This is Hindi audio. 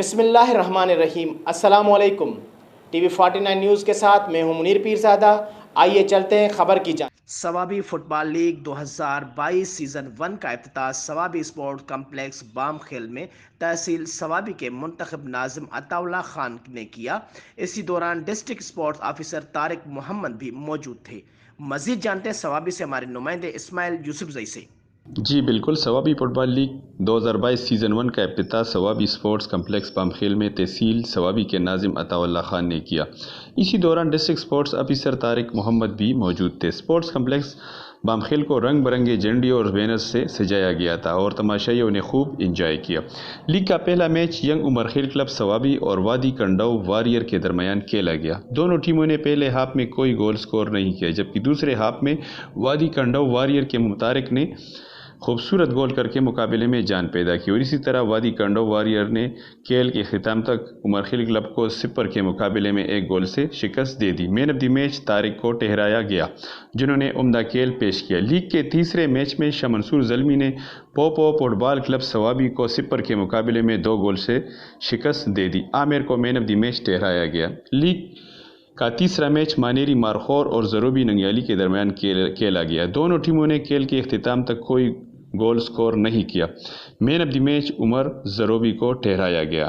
बिस्मिल्लाहिर्रहमानिर्रहीम। अस्सलामुअलैकुम। टीवी 49 न्यूज़ के साथ मैं हूं मुनीर पीरज़ादा। आइए चलते हैं खबर की जान। सवाबी फुटबॉल लीग 2022 सीज़न 1 का इफ्तिताह सवाबी स्पोर्ट कम्प्लेक्स बामखेल में तहसील सवाबी के मुंतखब नाज़िम अताउल्लाह खान ने किया। इसी दौरान district sports officer Tariq Mohammad भी मौजूद थे। मज़ीद जानते हैं सवाबी से हमारे नुमाइंदे इस्माइल यूसुफजई से। जी बिल्कुल, सवाबी फुटबॉल लीग 2022 सीज़न 1 का इफ्तिताह सवाबी स्पोर्ट्स कम्प्लेक्स बामखेल में तहसील सवाबी के नाज़िम अताउल्लाह खान ने किया। इसी दौरान district sports officer Tariq Mohammad भी मौजूद थे। स्पोर्ट्स कम्प्लेक्स बामखेल को रंग बिरंगे झंडे और बैनर्स से सजाया गया था और तमाशाइयों ने खूब इंजॉय किया। लीग का पहला मैच यंग उमर खेल क्लब सवाबी और वादी कंडव वारियर के दरमियान खेला गया। दोनों टीमों ने पहले हाफ में कोई गोल स्कोर नहीं किया, जबकि दूसरे हाफ में वादी कंडव वारियर के मुतारिक ने खूबसूरत गोल करके मुकाबले में जान पैदा की और इसी तरह वादी कंडो वारियर ने खेल के ख़िताम तक उमर खेल क्लब को 0 के मुकाबले में 1 गोल से शिकस्त दे दी। Man of the match Tariq को ठहराया गया, जिन्होंने उम्दा खेल पेश किया। लीग के तीसरे मैच में शाह मंसूर ज़ल्मी ने पोपो फुटबॉल क्लब सवाबी को 0 के मुकाबले में 2 गोल से शिकस्त दे दी। आमिर को मैन ऑफ द मैच ठहराया गया। लीग का तीसरा मैच मानेरी मारखोर और ज़रूबी नंग्याली के दरमियान खेला गया। दोनों टीमों ने खेल के अख्तिताम तक कोई गोल स्कोर नहीं किया। Man of the match Umar Zarubi को ठहराया गया।